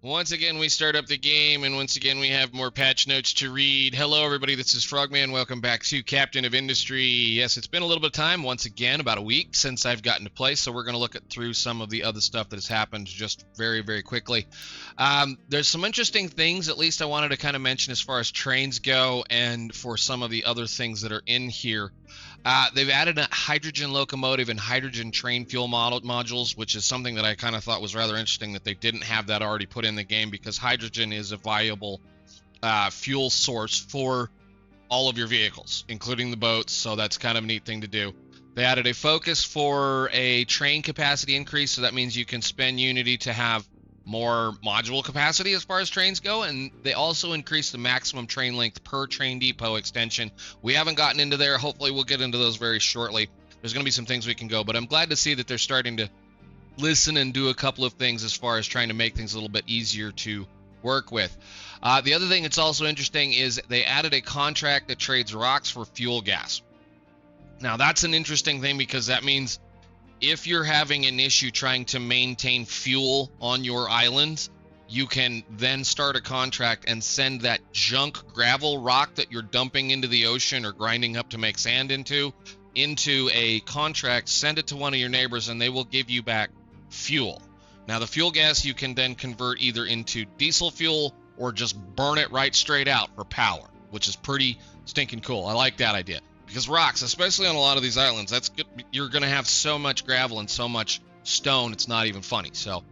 Once again, we start up the game, and once again, we have more patch notes to read. Hello, everybody. This is Frogman. Welcome back to Captain of Industry. Yes, it's been a little bit of time, once again, about a week since I've gotten to play, so we're going to look through some of the other stuff that has happened just very, very quickly. There's some interesting things, at least I wanted to kind of mention as far as trains go, and for some of the other things that are in here. They've added a hydrogen locomotive and hydrogen train fuel modules, which is something that I kind of thought was rather interesting that they didn't have that already put in the game, because hydrogen is a viable fuel source for all of your vehicles, including the boats, so that's kind of a neat thing to do. They added a focus for a train capacity increase, so that means you can spend Unity to have more module capacity as far as trains go, and they also increased the maximum train length per train depot extension. We haven't gotten into there. Hopefully we'll get into those very shortly. There's going to be some things we can go, but I'm glad to see that they're starting to listen and do a couple of things as far as trying to make things a little bit easier to work with. The other thing that's also interesting is they added a contract that trades rocks for fuel gas. Now that's an interesting thing, because that means if you're having an issue trying to maintain fuel on your island, you can then start a contract and send that junk gravel rock that you're dumping into the ocean or grinding up to make sand into a contract, send it to one of your neighbors, and they will give you back fuel. Now, the fuel gas you can then convert either into diesel fuel or just burn it right straight out for power, which is pretty stinking cool. I like that idea. Because rocks, especially on a lot of these islands, that's good. You're going to have so much gravel and so much stone, it's not even funny. So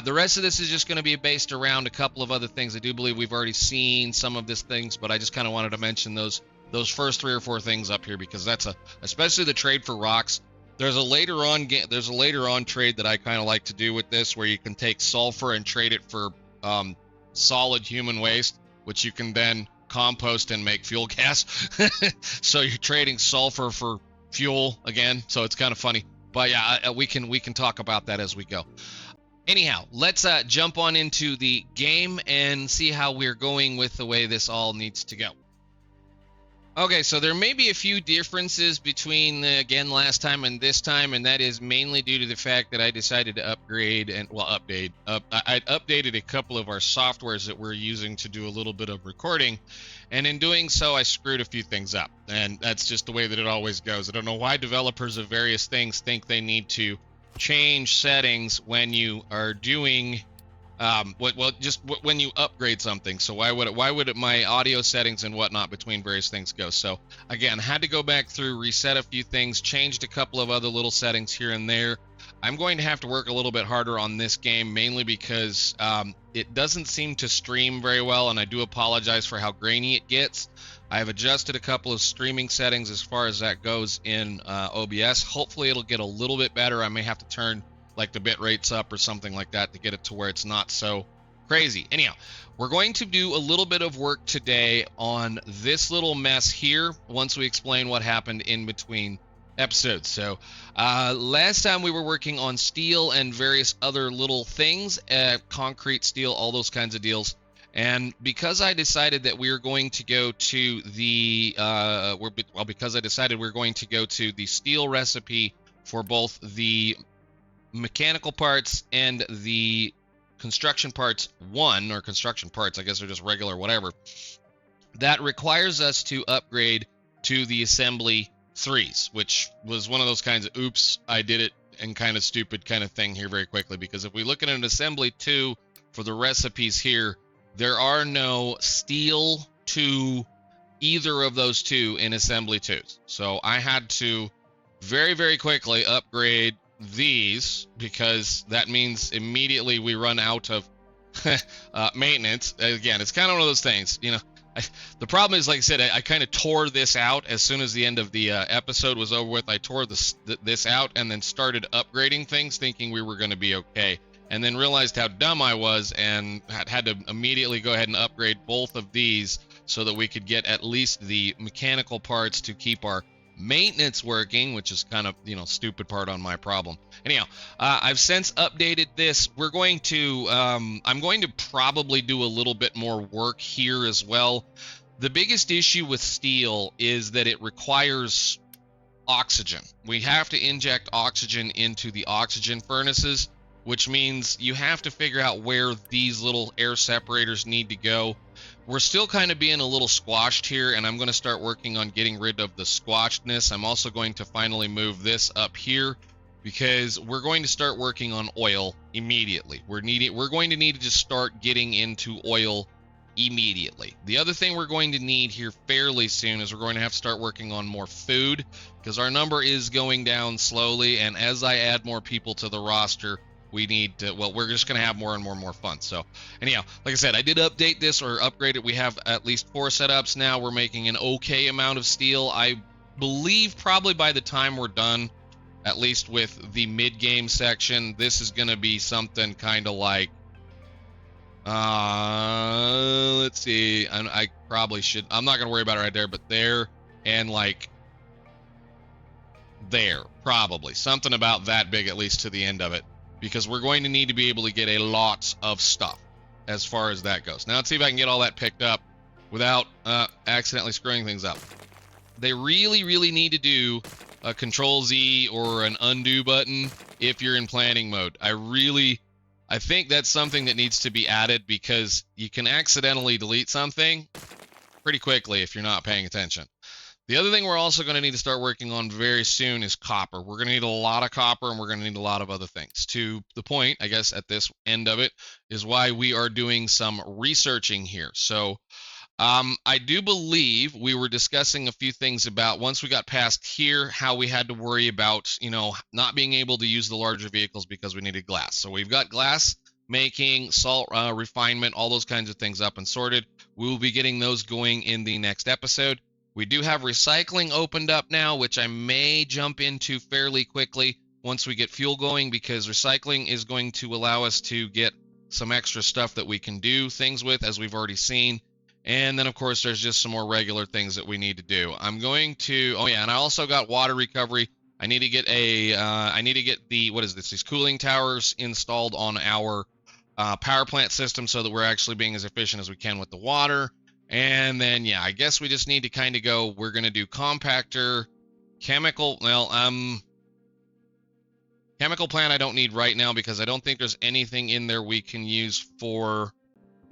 the rest of this is just going to be based around a couple of other things. I do believe we've already seen some of these things, but I just kind of wanted to mention those first 3 or 4 things up here, because that's especially the trade for rocks. There's a later on trade that I kind of like to do with this, where you can take sulfur and trade it for solid human waste, which you can then compost and make fuel gas. So you're trading sulfur for fuel again, so it's kind of funny. But yeah, we can talk about that as we go. Anyhow, let's jump on into the game and see how we're going with the way this all needs to go. Okay, so there may be a few differences between, again, last time and this time, and that is mainly due to the fact that I decided to upgrade and, update. I updated a couple of our softwares that we're using to do a little bit of recording, and in doing so, I screwed a few things up, and that's just the way that it always goes. I don't know why developers of various things think they need to change settings when you are doing just when you upgrade something. So why would my audio settings and whatnot between various things go? So again, had to go back through, reset a few things, changed a couple of other little settings here and there. I'm going to have to work a little bit harder on this game, mainly because it doesn't seem to stream very well, and I do apologize for how grainy it gets. I have adjusted a couple of streaming settings as far as that goes in OBS. Hopefully it'll get a little bit better. I may have to turn like the bit rates up or something like that to get it to where it's not so crazy. Anyhow, we're going to do a little bit of work today on this little mess here once we explain what happened in between episodes. So last time we were working on steel and various other little things, concrete, steel, all those kinds of deals. And because I decided that we were going to go to the because I decided we're going to go to the steel recipe for both the mechanical parts and the construction parts 1, or construction parts, I guess they're just regular whatever, that requires us to upgrade to the assembly 3s, which was one of those kinds of oops, I did it and kind of stupid kind of thing here very quickly, because if we look at an assembly 2 for the recipes here, there are no steel to either of those 2 in assembly 2s. So I had to very, very quickly upgrade these, because that means immediately we run out of maintenance. Again, it's kind of one of those things, you know. The problem is, like I said, I kind of tore this out as soon as the end of the episode was over with. I tore this out and then started upgrading things, thinking we were going to be okay, and then realized how dumb I was and had to immediately go ahead and upgrade both of these so that we could get at least the mechanical parts to keep our maintenance working, which is kind of, stupid part on my problem. Anyhow, I've since updated this. We're going to, I'm going to probably do a little bit more work here as well. The biggest issue with steel is that it requires oxygen. We have to inject oxygen into the oxygen furnaces, which means you have to figure out where these little air separators need to go. We're still kind of being a little squashed here, and I'm going to start working on getting rid of the squashedness. I'm also going to finally move this up here because we're going to start working on oil immediately. We're going to need to just start getting into oil immediately. The other thing we're going to need here fairly soon is we're going to have to start working on more food, because our number is going down slowly, and as I add more people to the roster, we need to, well, we're just going to have more and more fun. So anyhow, like I said, I did update this or upgrade it. We have at least 4 setups now. We're making an okay amount of steel. I believe probably by the time we're done, at least with the mid-game section, this is going to be something kind of like, let's see, I probably should, I'm not going to worry about it right there, but there and like there, probably something about that big, at least to the end of it, because we're going to need to be able to get a lot of stuff as far as that goes. Now let's see if I can get all that picked up without accidentally screwing things up. They really need to do a Control Z or an undo button if you're in planning mode. I think that's something that needs to be added, because you can accidentally delete something pretty quickly if you're not paying attention. The other thing we're also going to need to start working on very soon is copper. We're going to need a lot of copper, and we're going to need a lot of other things. To the point, I guess, at this end of it, is why we are doing some researching here. So I do believe we were discussing a few things about, once we got past here, how we had to worry about, not being able to use the larger vehicles because we needed glass. So we've got glass making, salt refinement, all those kinds of things up and sorted. We will be getting those going in the next episode. We do have recycling opened up now, which I may jump into fairly quickly once we get fuel going, because recycling is going to allow us to get some extra stuff that we can do things with, as we've already seen. And then, of course, there's just some more regular things that we need to do. I'm going to, oh yeah, and I also got water recovery. I need to get these cooling towers installed on our power plant system, so that we're actually being as efficient as we can with the water. And then, yeah, I guess we just need to kind of go, we're going to do compactor, chemical plant I don't need right now, because I don't think there's anything in there we can use for...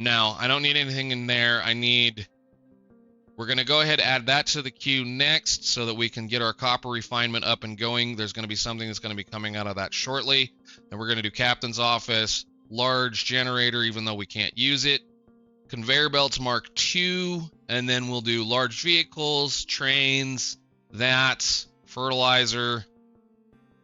No, I don't need anything in there. We're going to go ahead and add that to the queue next, so that we can get our copper refinement up and going. There's going to be something that's going to be coming out of that shortly. Then we're going to do captain's office, large generator, even though we can't use it, conveyor belts Mark II, and then we'll do large vehicles, trains, that, fertilizer,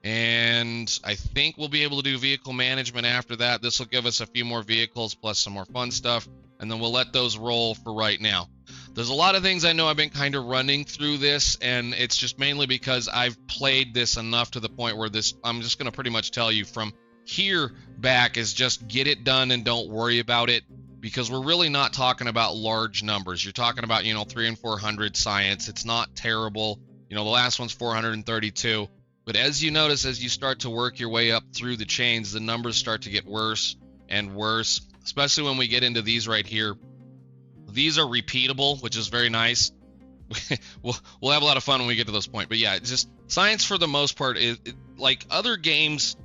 and I think we'll be able to do vehicle management after that. This will give us a few more vehicles plus some more fun stuff, and then we'll let those roll for right now. There's a lot of things I know I've been kind of running through this, and it's just mainly because I've played this enough to the point where I'm just going to pretty much tell you from here back is just get it done and don't worry about it, because we're really not talking about large numbers. You're talking about, 300 and 400 science. It's not terrible. The last one's 432. But as you notice, as you start to work your way up through the chains, the numbers start to get worse and worse, especially when we get into these right here. These are repeatable, which is very nice. We'll have a lot of fun when we get to those points. But yeah, just science for the most part is like other games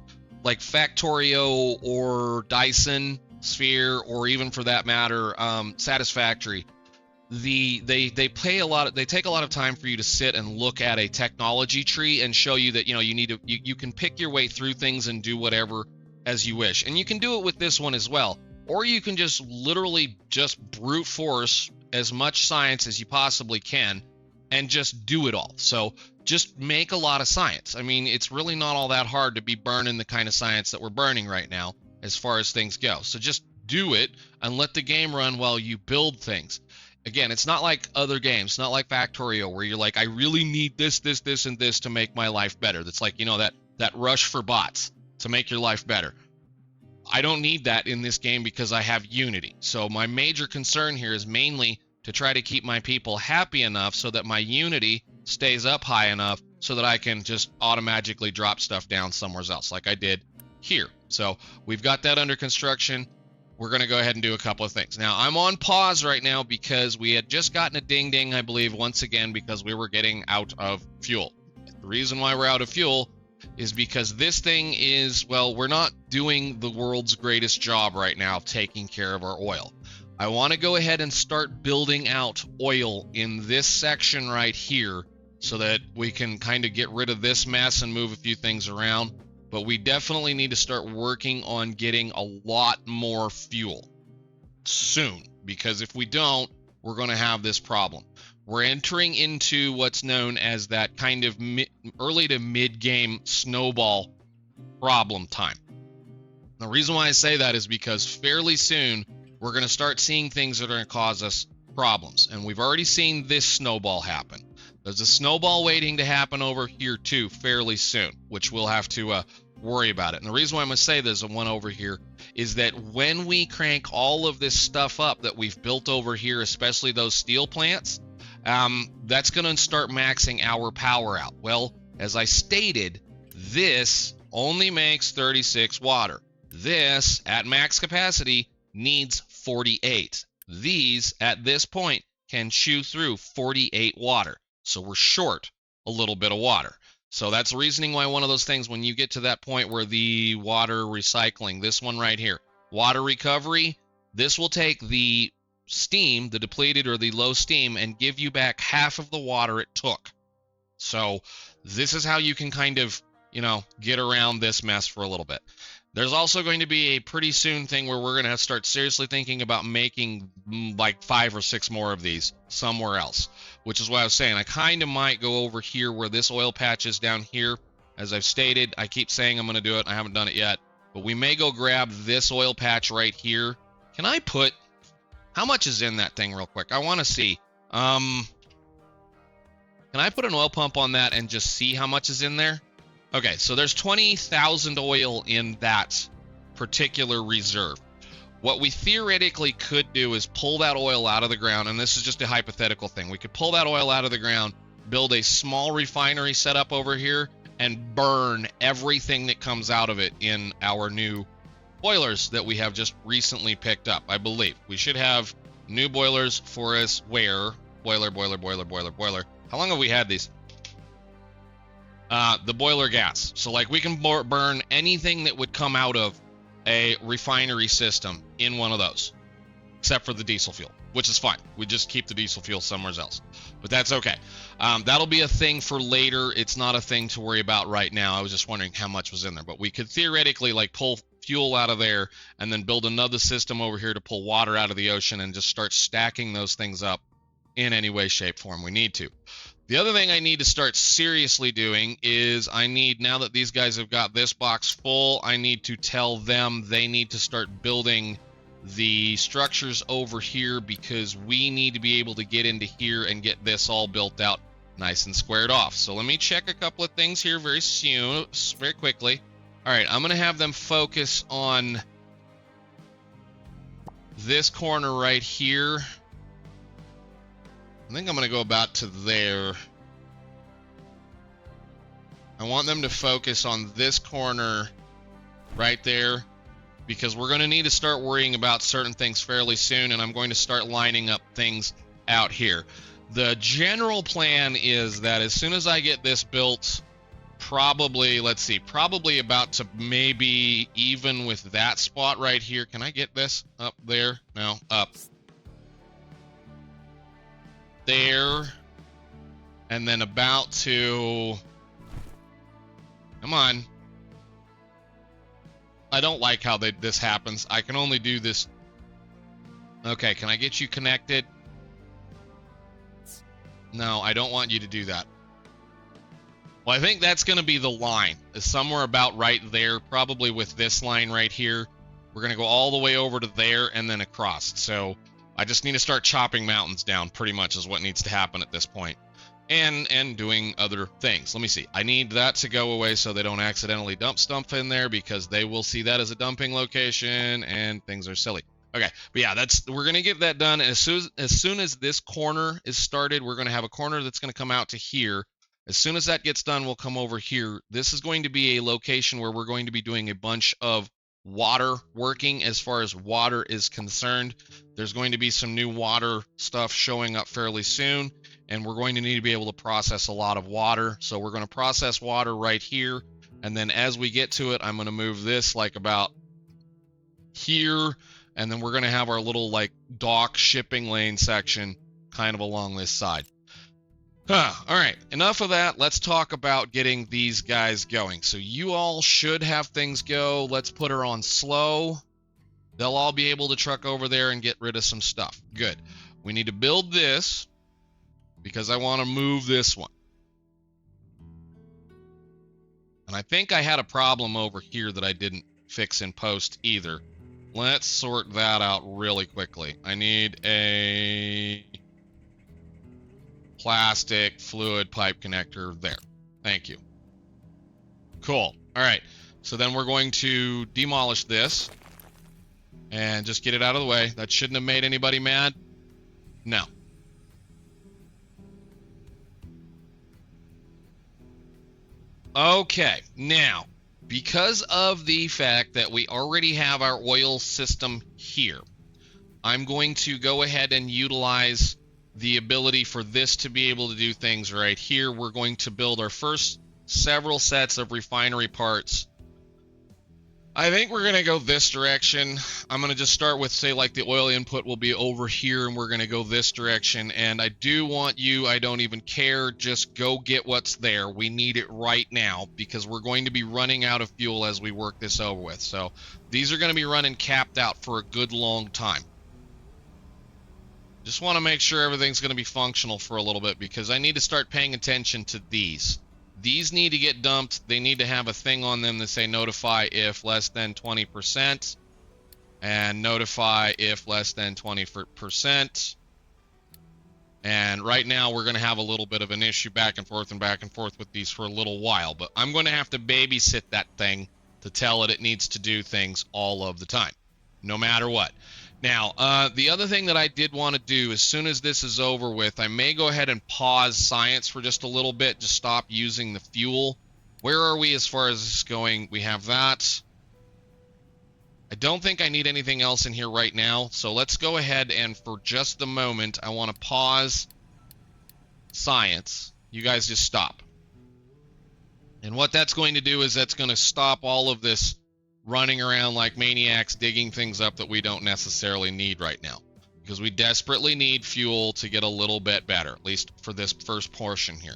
like Factorio or Dyson Sphere, or even for that matter, Satisfactory. They take a lot of time for you to sit and look at a technology tree and show you that you can pick your way through things and do whatever as you wish, and you can do it with this one as well, or you can just literally just brute force as much science as you possibly can and just do it all. So just make a lot of science. I mean, it's really not all that hard to be burning the kind of science that we're burning right now as far as things go. So just do it and let the game run while you build things. Again, it's not like other games, not like Factorio, where you're like, I really need this, and this to make my life better. That's like, that rush for bots to make your life better. I don't need that in this game because I have Unity. So my major concern here is mainly to try to keep my people happy enough so that my Unity stays up high enough so that I can just automatically drop stuff down somewhere else like I did here. So we've got that under construction. We're going to go ahead and do a couple of things. Now, I'm on pause right now because we had just gotten a ding-ding, I believe, once again, because we were getting out of fuel. The reason why we're out of fuel is because this thing is, well, we're not doing the world's greatest job right now taking care of our oil. I want to go ahead and start building out oil in this section right here so that we can kind of get rid of this mess and move a few things around. But we definitely need to start working on getting a lot more fuel soon, because if we don't, we're going to have this problem. We're entering into what's known as that kind of early to mid-game snowball problem time. The reason why I say that is because fairly soon we're going to start seeing things that are going to cause us problems. And we've already seen this snowball happen. There's a snowball waiting to happen over here too fairly soon, which we'll have to worry about it. And the reason why I'm going to say there's one over here is that when we crank all of this stuff up that we've built over here, especially those steel plants, that's going to start maxing our power out. Well, as I stated, this only makes 36 water. This, at max capacity, needs 48. These, at this point, can chew through 48 water. So we're short a little bit of water. So that's the reasoning why one of those things, when you get to that point where the water recycling, this one right here, water recovery, this will take the steam, the depleted or the low steam, and give you back half of the water it took. So this is how you can kind of, get around this mess for a little bit. There's also going to be a pretty soon thing where we're going to have to start seriously thinking about making like 5 or 6 more of these somewhere else, which is what I was saying. I kind of might go over here where this oil patch is down here. As I've stated, I keep saying I'm going to do it. I haven't done it yet, but we may go grab this oil patch right here. Can I put, how much is in that thing real quick? I want to see. Can I put an oil pump on that and just see how much is in there? Okay, so there's 20,000 oil in that particular reserve. What we theoretically could do is pull that oil out of the ground, and this is just a hypothetical thing. We could pull that oil out of the ground, build a small refinery setup over here, and burn everything that comes out of it in our new boilers that we have just recently picked up, I believe. We should have new boilers for us where, boiler. How long have we had these? The boiler gas. So like we can burn anything that would come out of a refinery system in one of those, except for the diesel fuel, which is fine. We just keep the diesel fuel somewhere else, but that's okay. That'll be a thing for later. It's not a thing to worry about right now. I was just wondering how much was in there, but we could theoretically like pull fuel out of there and then build another system over here to pull water out of the ocean and just start stacking those things up in any way, shape, form we need to. The other thing I need to start seriously doing is I need, now that these guys have got this box full, I need to tell them they need to start building the structures over here, because we need to be able to get into here and get this all built out nice and squared off. So let me check a couple of things here very quickly. All right, I'm going to have them focus on this corner right here. I think I'm going to go about to there. I want them to focus on this corner right there, because we're going to need to start worrying about certain things fairly soon, and I'm going to start lining up things out here. The general plan is that as soon as I get this built, probably, let's see, probably about to maybe even with that spot right here. Can I get this up there? No, up. There, and then about to, come on. I don't like how this happens. I can only do this. Okay, can I get you connected? No, I don't want you to do that. Well, I think that's going to be the line. It's somewhere about right there, probably with this line right here. We're going to go all the way over to there and then across. So I just need to start chopping mountains down, pretty much is what needs to happen at this point. And doing other things. Let me see. I need that to go away so they don't accidentally dump stuff in there, because they will see that as a dumping location and things are silly. Okay, but yeah, we're going to get that done. And as soon as this corner is started, we're going to have a corner that's going to come out to here. As soon as that gets done, we'll come over here. This is going to be a location where we're going to be doing a bunch of water working as far as water is concerned. There's going to be some new water stuff showing up fairly soon, and we're going to need to be able to process a lot of water. So we're going to process water right here. And then as we get to it, I'm going to move this like about here. And then we're going to have our little like dock shipping lane section kind of along this side. All right, enough of that. Let's talk about getting these guys going. So you all should have things go. Let's put her on slow. They'll all be able to truck over there and get rid of some stuff. Good. We need to build this because I want to move this one. And I think I had a problem over here that I didn't fix in post either. Let's sort that out really quickly. I need a plastic fluid pipe connector there. Thank you. Cool. All right. So then we're going to demolish this and just get it out of the way. That shouldn't have made anybody mad. No. Okay. Now, because of the fact that we already have our oil system here, I'm going to go ahead and utilize the ability for this to be able to do things right here. We're going to build our first several sets of refinery parts. I think we're going to go this direction. I'm going to just start with, say, like the oil input will be over here, and we're going to go this direction. And I do want you, I don't even care, just go get what's there. We need it right now because we're going to be running out of fuel as we work this over with. So these are going to be running capped out for a good long time. Just want to make sure everything's going to be functional for a little bit because I need to start paying attention to these. These need to get dumped. They need to have a thing on them that say notify if less than 20% and notify if less than 20%. And right now we're going to have a little bit of an issue back and forth with these for a little while. But I'm going to have to babysit that thing to tell it needs to do things all of the time, no matter what. Now, the other thing that I did want to do as soon as this is over with, I may go ahead and pause science for just a little bit, just stop using the fuel. Where are we as far as this is going? We have that. I don't think I need anything else in here right now, so let's go ahead and for just the moment, I want to pause science. You guys just stop. And what that's going to do is that's going to stop all of this running around like maniacs digging things up that we don't necessarily need right now because we desperately need fuel to get a little bit better, at least for this first portion here.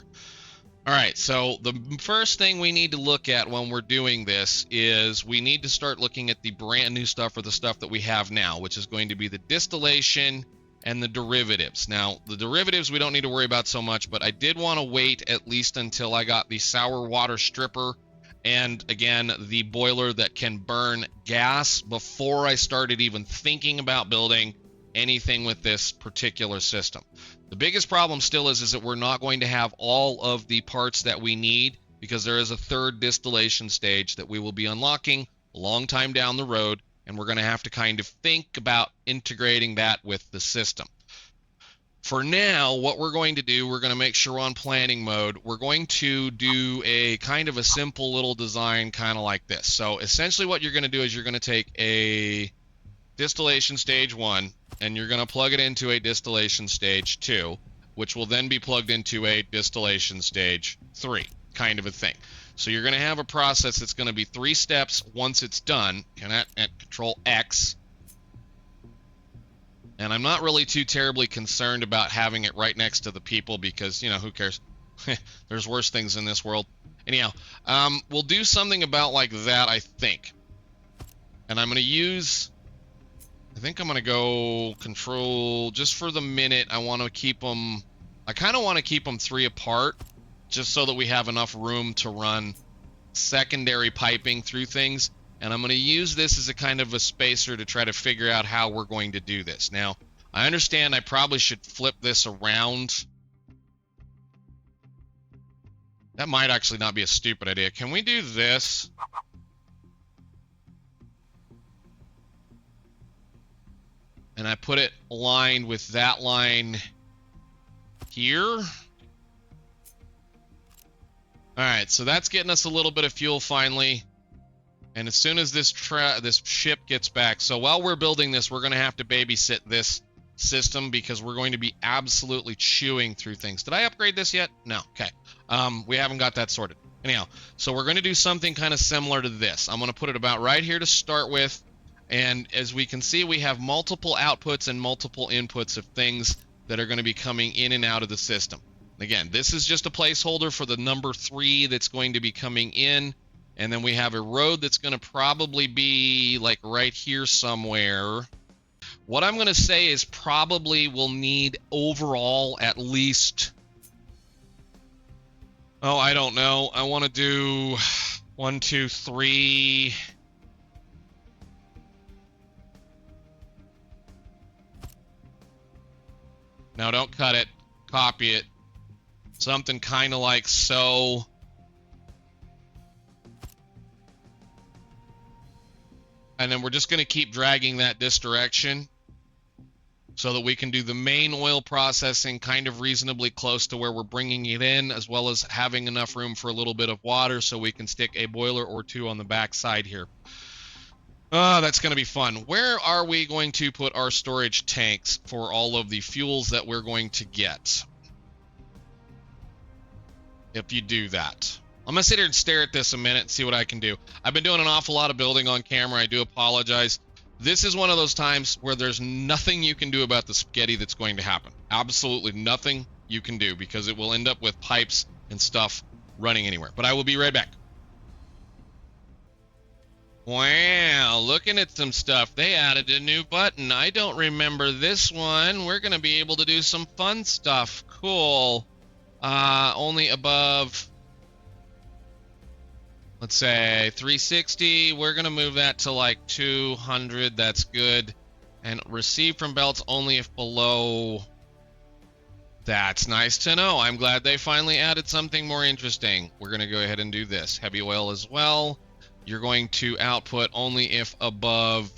All right, so the first thing we need to look at when we're doing this is we need to start looking at the brand new stuff or the stuff that we have now, which is going to be the distillation and the derivatives. Now, the derivatives we don't need to worry about so much, but I did want to wait at least until I got the sour water stripper and, again, the boiler that can burn gas before I started even thinking about building anything with this particular system. The biggest problem still is that we're not going to have all of the parts that we need because there is a third distillation stage that we will be unlocking a long time down the road, and we're going to have to kind of think about integrating that with the system. For now, what we're going to do, we're going to make sure we're on planning mode. We're going to do a kind of a simple little design kind of like this. So essentially what you're going to do is you're going to take a distillation stage 1 and you're going to plug it into a distillation stage 2, which will then be plugged into a distillation stage 3 kind of a thing. So you're going to have a process that's going to be 3 steps once it's done. And Control X. And I'm not really too terribly concerned about having it right next to the people because, you know, who cares? There's worse things in this world. Anyhow, we'll do something about like that, I think. And I'm going to use, I think I'm going to go control, just for the minute, I want to keep them, I kind of want to keep them 3 apart, just so that we have enough room to run secondary piping through things. And I'm going to use this as a kind of a spacer to try to figure out how we're going to do this. Now, I understand I probably should flip this around. That might actually not be a stupid idea. Can we do this? And I put it aligned with that line here. All right, so that's getting us a little bit of fuel finally. And as soon as this ship gets back, so while we're building this, we're going to have to babysit this system because we're going to be absolutely chewing through things. Did I upgrade this yet? No. Okay. We haven't got that sorted. Anyhow, so we're going to do something kind of similar to this. I'm going to put it about right here to start with. And as we can see, we have multiple outputs and multiple inputs of things that are going to be coming in and out of the system. Again, this is just a placeholder for the number 3 that's going to be coming in. And then we have a road that's going to probably be like right here somewhere. What I'm going to say is probably we'll need overall at least, oh, I don't know. I want to do 1, 2, 3. No, don't cut it. Copy it. Something kind of like so. And then we're just going to keep dragging that this direction so that we can do the main oil processing kind of reasonably close to where we're bringing it in, as well as having enough room for a little bit of water so we can stick a boiler or 2 on the back side here. Oh, that's going to be fun. Where are we going to put our storage tanks for all of the fuels that we're going to get? If you do that. I'm going to sit here and stare at this a minute and see what I can do. I've been doing an awful lot of building on camera. I do apologize. This is one of those times where there's nothing you can do about the spaghetti that's going to happen. Absolutely nothing you can do because it will end up with pipes and stuff running anywhere. But I will be right back. Wow, looking at some stuff. They added a new button. I don't remember this one. We're going to be able to do some fun stuff. Cool. Only above, let's say 360. We're going to move that to like 200. That's good. And receive from belts only if below. That's nice to know. I'm glad they finally added something more interesting. We're going to go ahead and do this. Heavy oil as well. You're going to output only if above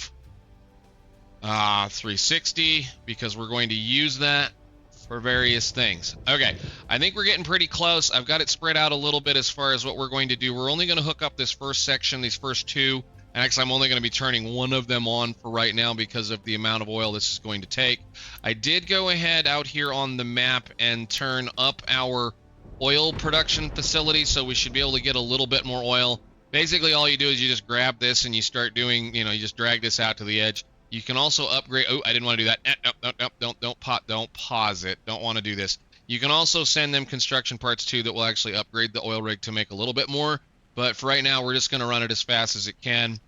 360 because we're going to use that for various things. Okay, I think we're getting pretty close. I've got it spread out a little bit as far as what we're going to do. We're only going to hook up this first section, these first 2. And actually, I'm only going to be turning one of them on for right now because of the amount of oil this is going to take. I did go ahead out here on the map and turn up our oil production facility, so we should be able to get a little bit more oil. Basically, all you do is you just grab this and you start doing, you just drag this out to the edge. You can also upgrade. Oh, I didn't want to do that. Don't pause it. Don't want to do this. You can also send them construction parts too that will actually upgrade the oil rig to make a little bit more. But for right now, we're just going to run it as fast as it can.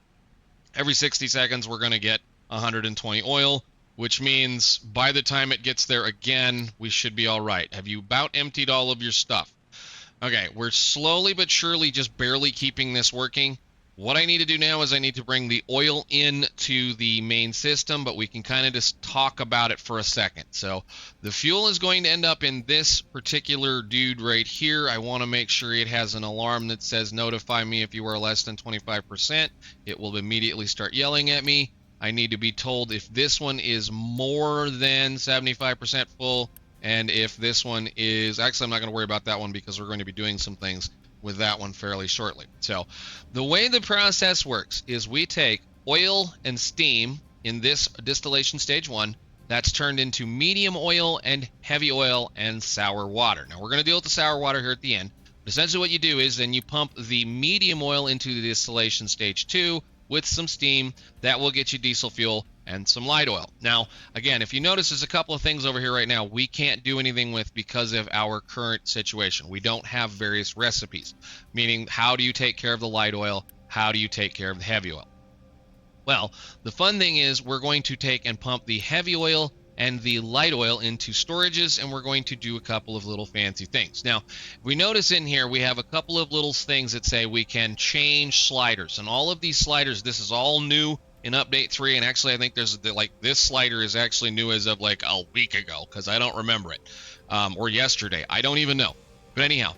Every 60 seconds, we're going to get 120 oil, which means by the time it gets there again, we should be all right. Have you about emptied all of your stuff? Okay, we're slowly but surely just barely keeping this working. What I need to do now is I need to bring the oil into the main system, but we can kind of just talk about it for a second. So the fuel is going to end up in this particular dude right here. I want to make sure it has an alarm that says notify me if you are less than 25%. It will immediately start yelling at me. I need to be told if this one is more than 75% full. And if this one is, actually, I'm not going to worry about that one because we're going to be doing some things with that one fairly shortly. So the way the process works is we take oil and steam in this distillation stage 1. That's turned into medium oil and heavy oil and sour water. Now we're going to deal with the sour water here at the end. But essentially what you do is then you pump the medium oil into the distillation stage 2 with some steam. That will get you diesel fuel and some light oil. Now, again, if you notice, there's a couple of things over here right now we can't do anything with because of our current situation. We don't have various recipes, meaning how do you take care of the light oil? How do you take care of the heavy oil? Well, the fun thing is we're going to take and pump the heavy oil and the light oil into storages, and we're going to do a couple of little fancy things. Now, we notice in here we have a couple of little things that say we can change sliders, and all of these sliders, this is all new in update 3, and actually I think there's like this slider is actually new as of like a week ago because I don't remember it, or yesterday. I don't even know. But anyhow,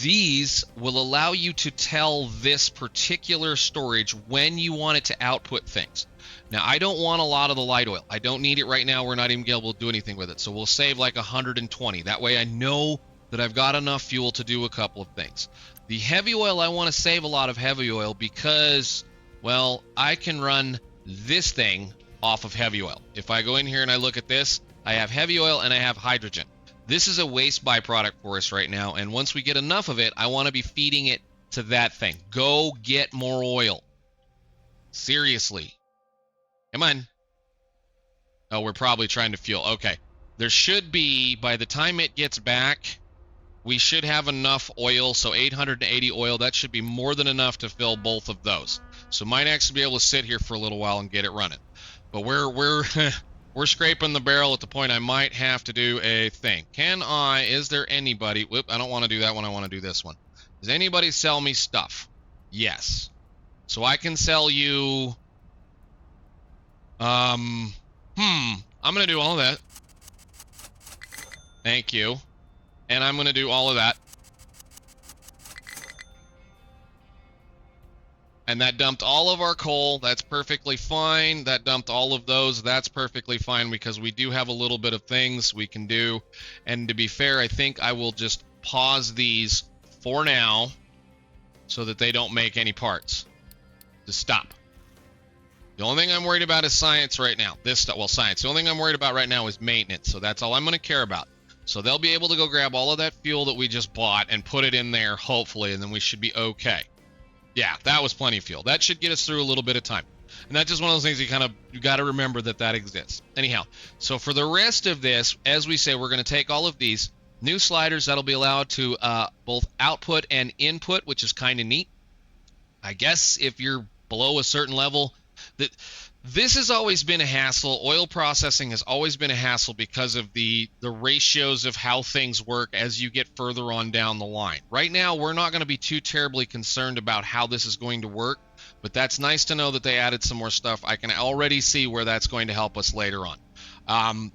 these will allow you to tell this particular storage when you want it to output things. Now, I don't want a lot of the light oil. I don't need it right now. We're not even able to do anything with it. So we'll save like 120. That way I know that I've got enough fuel to do a couple of things. The heavy oil, I want to save a lot of heavy oil because, well, I can run this thing off of heavy oil. If I go in here and I look at this, I have heavy oil and I have hydrogen. This is a waste byproduct for us right now, and once we get enough of it, I want to be feeding it to that thing. Go get more oil. Seriously. Come on. Oh, we're probably trying to fuel. Okay. There should be, by the time it gets back, we should have enough oil. So 880 oil, that should be more than enough to fill both of those. So might actually be able to sit here for a little while and get it running. But we're we're scraping the barrel at the point I might have to do a thing. Is there anybody, whoop, I don't want to do that one, I want to do this one. Does anybody sell me stuff? Yes. So I can sell you, I'm going to do all of that. Thank you. And I'm going to do all of that. And that dumped all of our coal. That's perfectly fine. That dumped all of those. That's perfectly fine because we do have a little bit of things we can do. And to be fair, I think I will just pause these for now so that they don't make any parts. Just stop. The only thing I'm worried about is science right now. Science. The only thing I'm worried about right now is maintenance. So that's all I'm going to care about. So they'll be able to go grab all of that fuel that we just bought and put it in there, hopefully, and then we should be okay. Yeah, that was plenty of fuel. That should get us through a little bit of time. And that's just one of those things you got to remember that exists. Anyhow, so for the rest of this, as we say, we're going to take all of these new sliders that'll be allowed to both output and input, which is kind of neat. I guess if you're below a certain level, this has always been a hassle. Oil processing has always been a hassle because of the ratios of how things work as you get further on down the line. Right now, we're not going to be too terribly concerned about how this is going to work, but that's nice to know that they added some more stuff. I can already see where that's going to help us later on.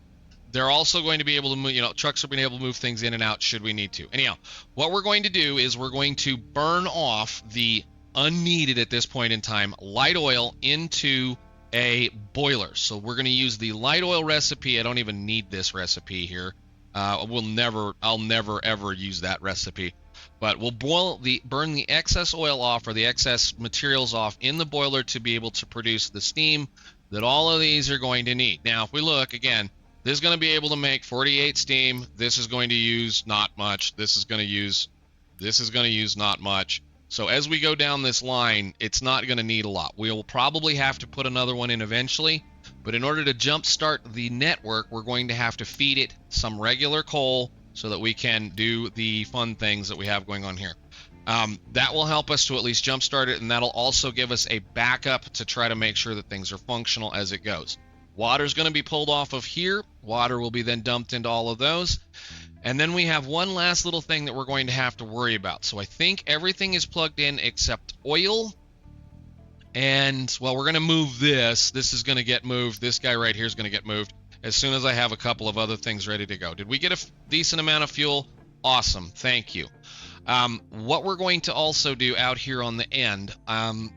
They're also going to be able to move, trucks are being able to move things in and out should we need to. Anyhow, what we're going to do is we're going to burn off the unneeded at this point in time light oil into a boiler. So we're going to use the light oil recipe. I don't even need this recipe here. I'll never ever use that recipe. But we'll burn the excess oil off or the excess materials off in the boiler to be able to produce the steam that all of these are going to need. Now, if we look again, this is going to be able to make 48 steam. This is going to use not much. This is going to use not much. So as we go down this line, it's not going to need a lot. We'll probably have to put another one in eventually, but in order to jumpstart the network, we're going to have to feed it some regular coal so that we can do the fun things that we have going on here. That will help us to at least jumpstart it, and that'll also give us a backup to try to make sure that things are functional as it goes. Water's going to be pulled off of here. Water will be then dumped into all of those. And then we have one last little thing that we're going to have to worry about. So I think everything is plugged in except oil. And, well, we're going to move this. This is going to get moved. This guy right here is going to get moved as soon as I have a couple of other things ready to go. Did we get a decent amount of fuel? Awesome. Thank you. What we're going to also do out here on the end,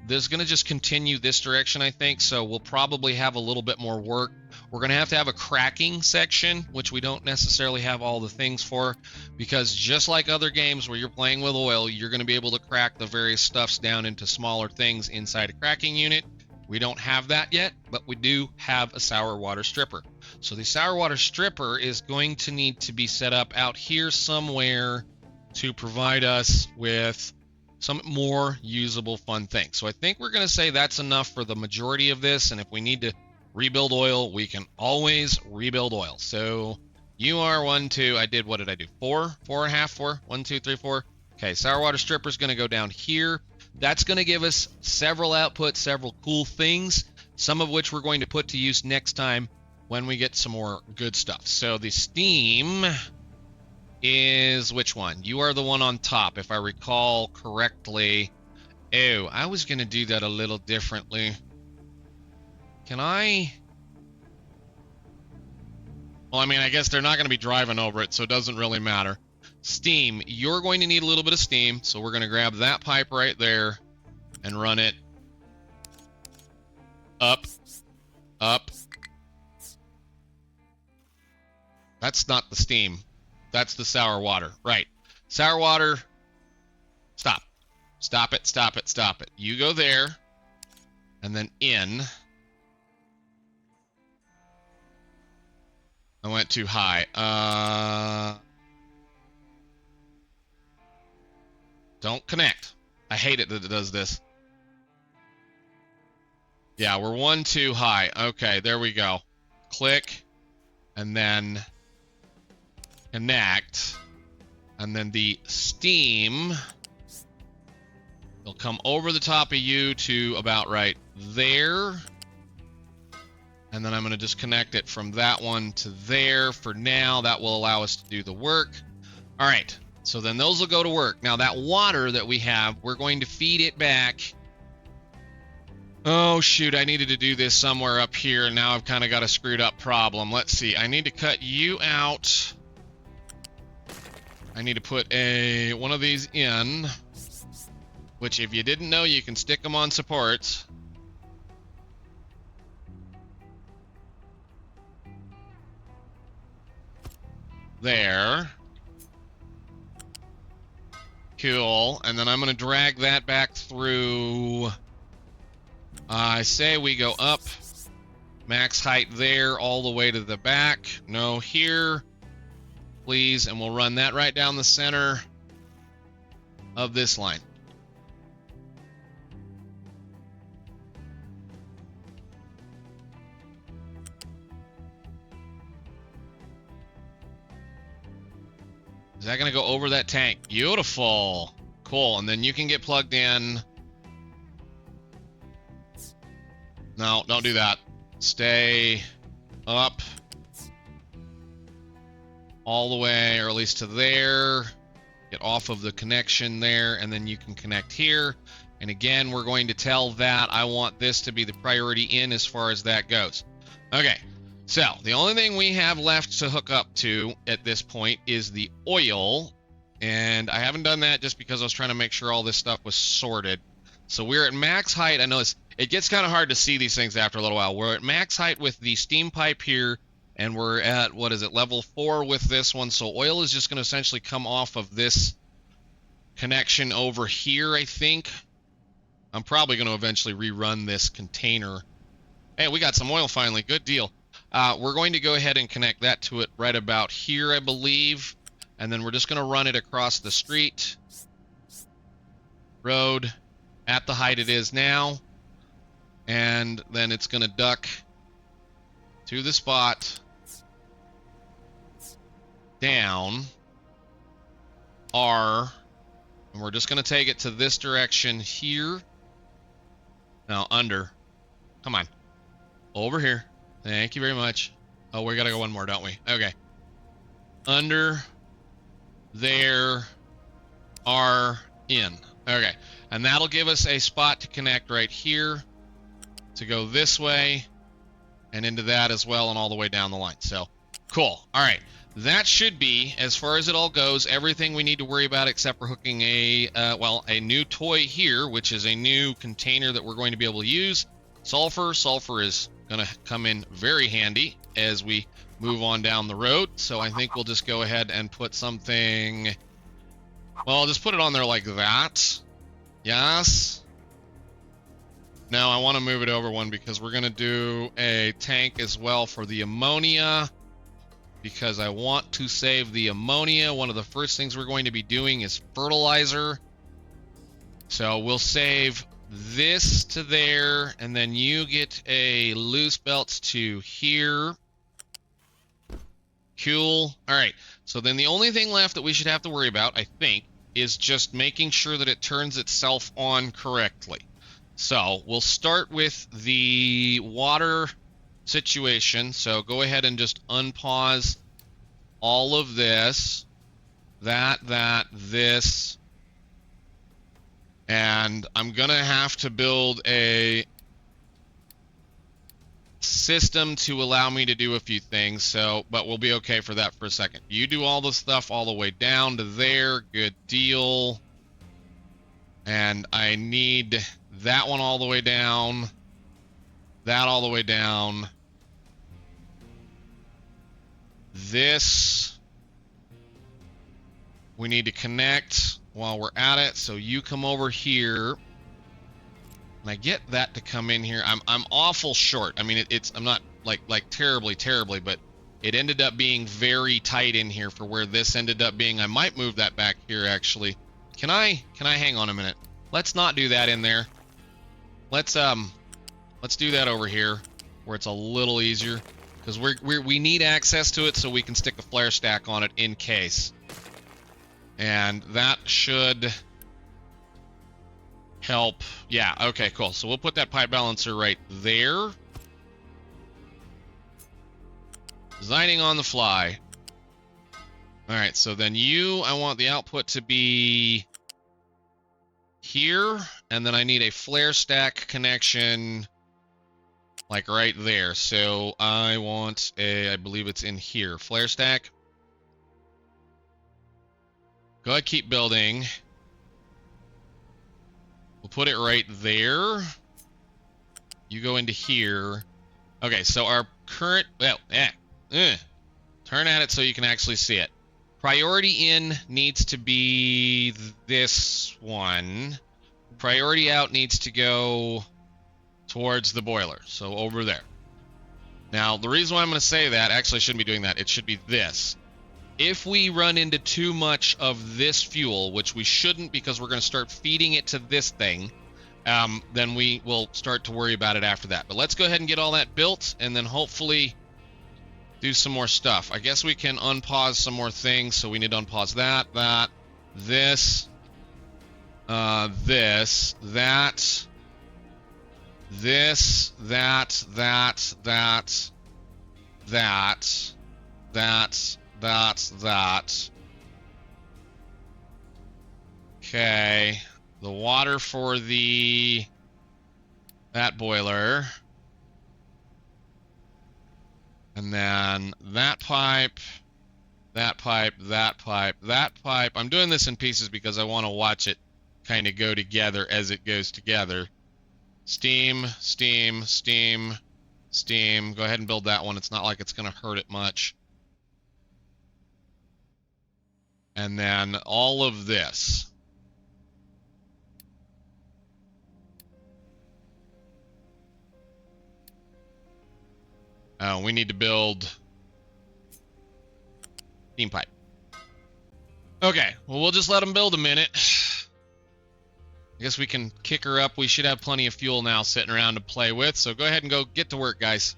this is going to just continue this direction, I think. So we'll probably have a little bit more work. We're going to have a cracking section, which we don't necessarily have all the things for, because just like other games where you're playing with oil, you're going to be able to crack the various stuffs down into smaller things inside a cracking unit. We don't have that yet, but we do have a sour water stripper. So the sour water stripper is going to need to be set up out here somewhere to provide us with some more usable fun things. So I think we're going to say that's enough for the majority of this, and if we need to rebuild oil, we can always rebuild oil. So you are 1, 2, what did I do? 4 and a half, 4, 1, 2, 3, 4. Okay, sour water stripper is going to go down here. That's going to give us several outputs, several cool things, some of which we're going to put to use next time when we get some more good stuff. So the steam is which one? You are the one on top, if I recall correctly. Oh, I was going to do that a little differently. Can I? Well, I mean, I guess they're not going to be driving over it, so it doesn't really matter. Steam. You're going to need a little bit of steam, so we're going to grab that pipe right there and run it up, up. That's not the steam. That's the sour water. Right. Sour water. Stop. Stop it, stop it, stop it. You go there, and then in. I went too high. Don't connect. I hate it that it does this. Yeah, we're one too high. Okay, there we go. Click, and then connect, and then the steam will come over the top of you to about right there. And then I'm going to just connect it from that one to there for now. That will allow us to do the work. All right, so then those will go to work. Now that water that we have, we're going to feed it back. Oh, shoot, I needed to do this somewhere up here, and now I've kind of got a screwed up problem. Let's see, I need to cut you out. I need to put one of these in, which if you didn't know, you can stick them on supports. There. Cool. And then I'm going to drag that back through. I say we go up. Max height there all the way to the back. No here. Please. And we'll run that right down the center of this line. Is that going to go over that tank? Beautiful. Cool. And then you can get plugged in. No, don't do that. Stay up. All the way, or at least to there. Get off of the connection there, and then you can connect here. And again, we're going to tell that I want this to be the priority in as far as that goes. Okay. So, the only thing we have left to hook up to at this point is the oil, and I haven't done that just because I was trying to make sure all this stuff was sorted. So we're at max height. I know it gets kind of hard to see these things after a little while. We're at max height with the steam pipe here, and we're at, what is it, level 4 with this one. So oil is just going to essentially come off of this connection over here, I think. I'm probably going to eventually rerun this container. Hey, we got some oil finally. Good deal. We're going to go ahead and connect that to it right about here, I believe. And then we're just going to run it across the street. Road at the height it is now. And then it's going to duck to the spot. Down. R. And we're just going to take it to this direction here. Now, under. Come on. Over here. Thank you very much. Oh, we gotta go one more, don't we? Okay. Under, there, R, in. Okay. And that'll give us a spot to connect right here to go this way and into that as well and all the way down the line. So, cool. All right. That should be, as far as it all goes, everything we need to worry about except for hooking a new toy here, which is a new container that we're going to be able to use. Sulfur. Sulfur is going to come in very handy as we move on down the road. So I think we'll just go ahead and put something... Well, I'll just put it on there like that. Yes. Now I want to move it over one because we're going to do a tank as well for the ammonia. Because I want to save the ammonia. One of the first things we're going to be doing is fertilizer. So we'll save this to there, and then you get a loose belts to here. Cool. All right. So then the only thing left that we should have to worry about, I think, is just making sure that it turns itself on correctly. So we'll start with the water situation. So go ahead and just unpause all of this, this, and I'm gonna have to build a system to allow me to do a few things. So, but we'll be okay for that for a second. You do all the stuff all the way down to there. Good deal. And I need that one all the way down, that all the way down. This we need to connect while we're at it. So you come over here, and I get that to come in here. I'm awful short. I mean, I'm not like terribly, but it ended up being very tight in here for where this ended up being. I might move that back here, actually. Can I hang on a minute? Let's not do that in there. Let's do that over here where it's a little easier, because we need access to it so we can stick a flare stack on it in case. And that should help. Yeah, okay, cool. So we'll put that pipe balancer right there. Designing on the fly. All right, so then I want the output to be here, and then I need a flare stack connection like right there. So I want I believe it's in here, flare stack. Go ahead, keep building. We'll put it right there. You go into here. Okay, so our current, turn at it so you can actually see it. Priority in needs to be this one. Priority out needs to go towards the boiler, so over there. Now, the reason why I'm going to say that, actually I shouldn't be doing that, it should be this. If we run into too much of this fuel, which we shouldn't because we're going to start feeding it to this thing, then we will start to worry about it after that. But let's go ahead and get all that built, and then hopefully do some more stuff. I guess we can unpause some more things, so we need to unpause that, this, this, that, this, that, that. Okay, the water for that boiler. And then that pipe, that pipe, that pipe, that pipe. I'm doing this in pieces because I want to watch it kind of go together as it goes together. Steam, steam, steam, steam. Go ahead and build that one. It's not like it's going to hurt it much. And then all of this. Oh, we need to build steam pipe. Okay, well, we'll just let them build a minute. I guess we can kick her up. We should have plenty of fuel now sitting around to play with, so go ahead and go get to work, guys.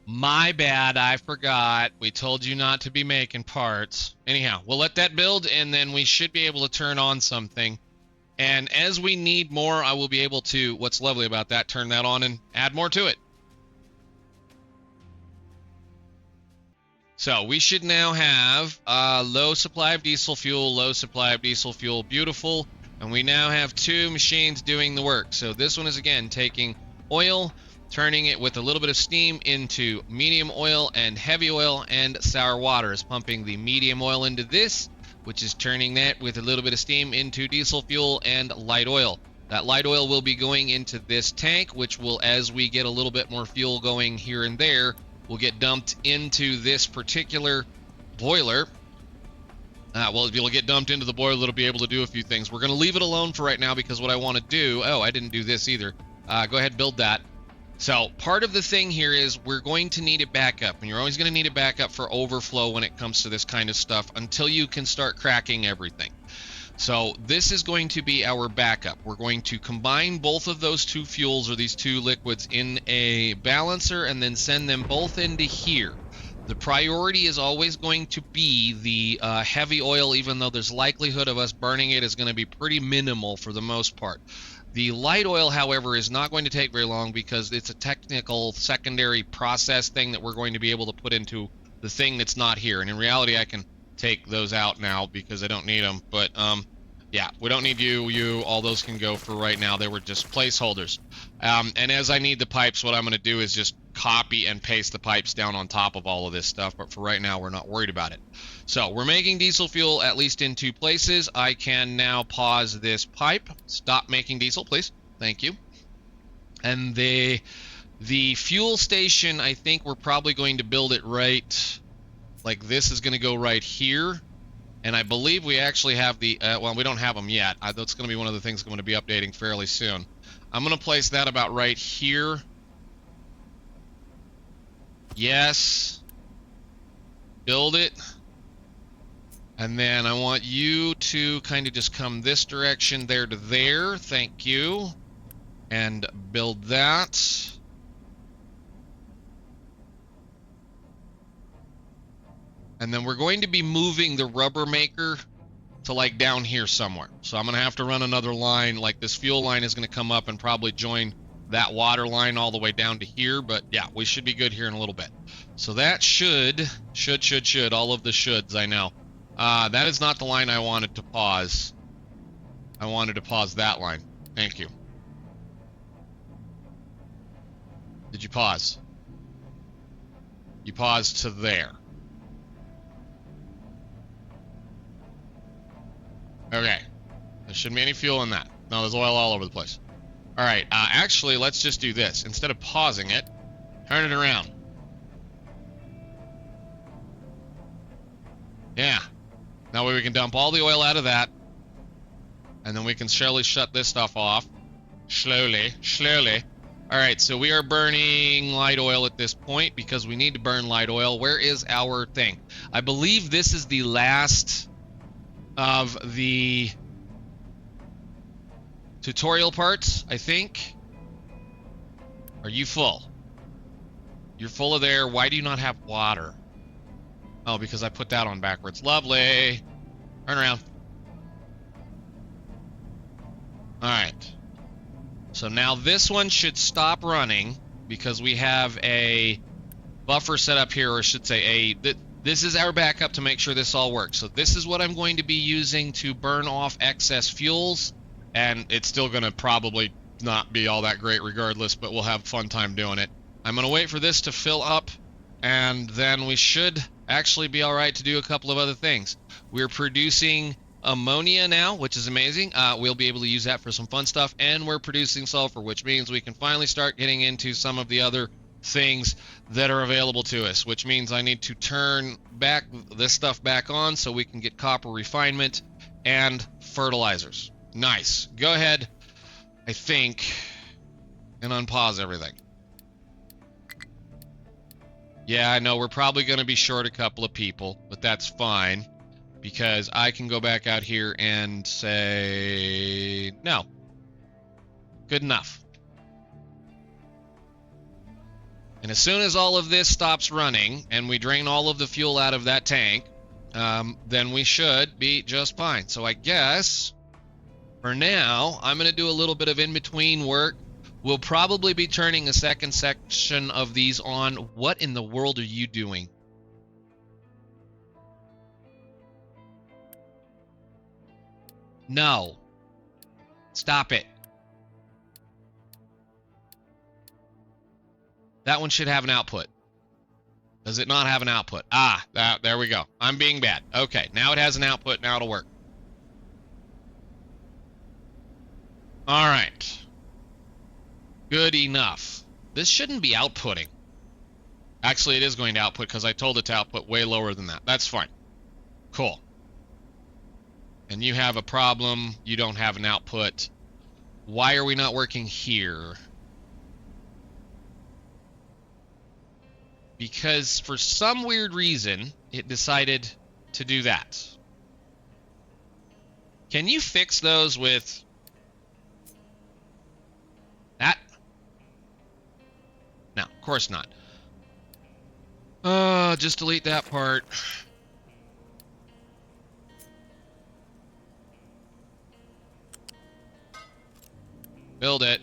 My bad, I forgot. We told you not to be making parts. Anyhow, we'll let that build, and then we should be able to turn on something. And as we need more, I will be able to, what's lovely about that, turn that on and add more to it. So we should now have low supply of diesel fuel, low supply of diesel fuel, beautiful. And we now have two machines doing the work. So this one is, again, taking oil, turning it with a little bit of steam into medium oil and heavy oil, and sour water is pumping the medium oil into this, which is turning that with a little bit of steam into diesel fuel and light oil. That light oil will be going into this tank, which will, as we get a little bit more fuel going here and there, will get dumped into this particular boiler. Well, if it'll get dumped into the boiler, it'll be able to do a few things. We're going to leave it alone for right now because what I want to do... Oh, I didn't do this either. Go ahead and build that. So part of the thing here is we're going to need a backup, and you're always going to need a backup for overflow when it comes to this kind of stuff until you can start cracking everything. So this is going to be our backup. We're going to combine both of those two fuels, or these two liquids, in a balancer and then send them both into here. The priority is always going to be the heavy oil, even though there's likelihood of us burning it is going to be pretty minimal for the most part. The light oil, however, is not going to take very long because it's a technical secondary process thing that we're going to be able to put into the thing that's not here. And in reality, I can take those out now because I don't need them. But yeah, we don't need you. All those can go for right now. They were just placeholders. And as I need the pipes, what I'm going to do is just copy and paste the pipes down on top of all of this stuff. But for right now, we're not worried about it. So we're making diesel fuel at least in two places. I can now pause this pipe. Stop making diesel, please. Thank you. And the fuel station, I think we're probably going to build it right, like this is going to go right here. And I believe we actually have the, well, we don't have them yet. That's going to be one of the things I'm going to be updating fairly soon. I'm going to place that about right here. Yes. Build it. And then I want you to kind of just come this direction there to there. Thank you. And build that. And then we're going to be moving the rubber maker to like down here somewhere. So I'm going to have to run another line. Like this fuel line is going to come up and probably join that water line all the way down to here. But yeah, we should be good here in a little bit. So that should, all of the shoulds, I know. That is not the line I wanted to pause. I wanted to pause that line. Thank you. Did you pause? You paused to there. Okay. There shouldn't be any fuel in that. No, there's oil all over the place. All right. Actually, let's just do this. Instead of pausing it, turn it around. Yeah. That way we can dump all the oil out of that. And then we can slowly shut this stuff off. Slowly. All right, so we are burning light oil at this point because we need to burn light oil. Where is our thing? I believe this is the last of the tutorial parts, I think. Are you full? You're full of there. Why do you not have water? Oh, because I put that on backwards. Lovely. Turn around. All right. So now this one should stop running because we have a buffer set up here, or I should say this is our backup to make sure this all works. So this is what I'm going to be using to burn off excess fuels, and it's still going to probably not be all that great regardless, but we'll have a fun time doing it. I'm going to wait for this to fill up, and then we should actually be all right to do a couple of other things. We're producing ammonia now, which is amazing. We'll be able to use that for some fun stuff, and we're producing sulfur, which means we can finally start getting into some of the other things that are available to us, which means I need to turn back this stuff back on so we can get copper refinement and fertilizers. Nice. Go ahead, I think, and unpause everything. Yeah, I know we're probably going to be short a couple of people, but that's fine because I can go back out here and say no. Good enough. And as soon as all of this stops running and we drain all of the fuel out of that tank, then we should be just fine. So I guess for now, I'm going to do a little bit of in-between work. We'll probably be turning a second section of these on. What in the world are you doing? No. Stop it. That one should have an output. Does it not have an output? There we go. I'm being bad. Okay, now it has an output. Now it'll work. All right. Good enough. This shouldn't be outputting. Actually, it is going to output because I told it to output way lower than that. That's fine. Cool. And you have a problem. You don't have an output. Why are we not working here? Because for some weird reason, it decided to do that. Can you fix those with that? No, of course not. Just delete that part. Build it.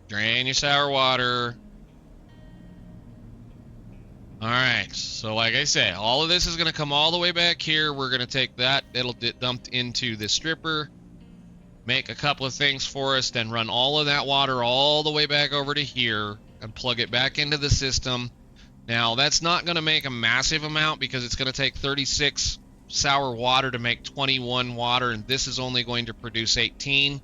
Drain your sour water. All right, so like I say, all of this is going to come all the way back here. We're going to take that. It'll get dumped into the stripper, make a couple of things for us, then run all of that water all the way back over to here and plug it back into the system. Now, that's not going to make a massive amount because it's going to take 36 sour water to make 21 water, and this is only going to produce 18.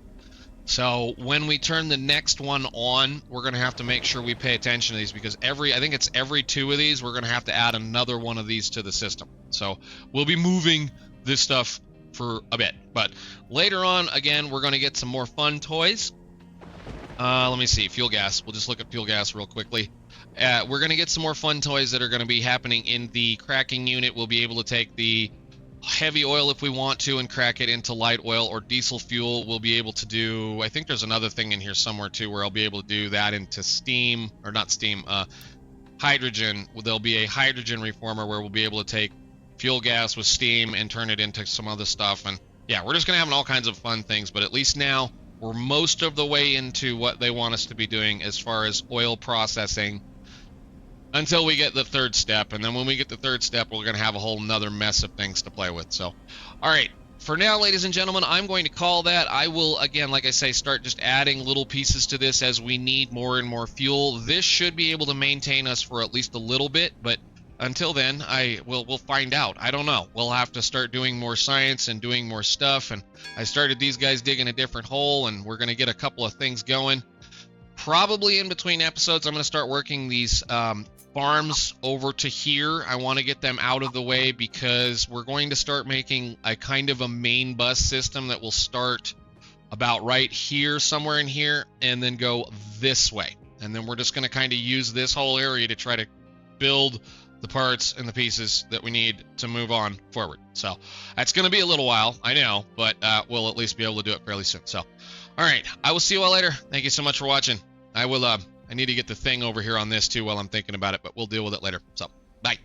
So when we turn the next one on, we're going to have to make sure we pay attention to these, because I think it's every 2 of these, we're going to have to add another one of these to the system. So we'll be moving this stuff for a bit. But later on, again, we're going to get some more fun toys. Let me see, fuel gas. We'll just look at fuel gas real quickly. We're going to get some more fun toys that are going to be happening in the cracking unit. We'll be able to take the heavy oil if we want to and crack it into light oil or diesel fuel. We'll be able to do, I think there's another thing in here somewhere too where I'll be able to do that into steam, or not steam, hydrogen. There'll be a hydrogen reformer where we'll be able to take fuel gas with steam and turn it into some other stuff. And yeah, we're just going to have all kinds of fun things, but at least now we're most of the way into what they want us to be doing as far as oil processing, until we get the 3rd step. And then when we get the 3rd step, we're going to have a whole nother mess of things to play with. So, all right, for now, ladies and gentlemen, I'm going to call that. I will, again, like I say, start just adding little pieces to this as we need more and more fuel. This should be able to maintain us for at least a little bit, but until then, we'll find out. I don't know. We'll have to start doing more science and doing more stuff. And I started these guys digging a different hole, and we're going to get a couple of things going. Probably in between episodes, I'm going to start working these farms over to here. I want to get them out of the way because we're going to start making a kind of a main bus system that will start about right here, somewhere in here, and then go this way. And then we're just going to kind of use this whole area to try to build the parts and the pieces that we need to move on forward. So that's going to be a little while, I know, but we'll at least be able to do it fairly soon. So, all right, I will see you all later. Thank you so much for watching. I need to get the thing over here on this too while I'm thinking about it, but we'll deal with it later. So, bye.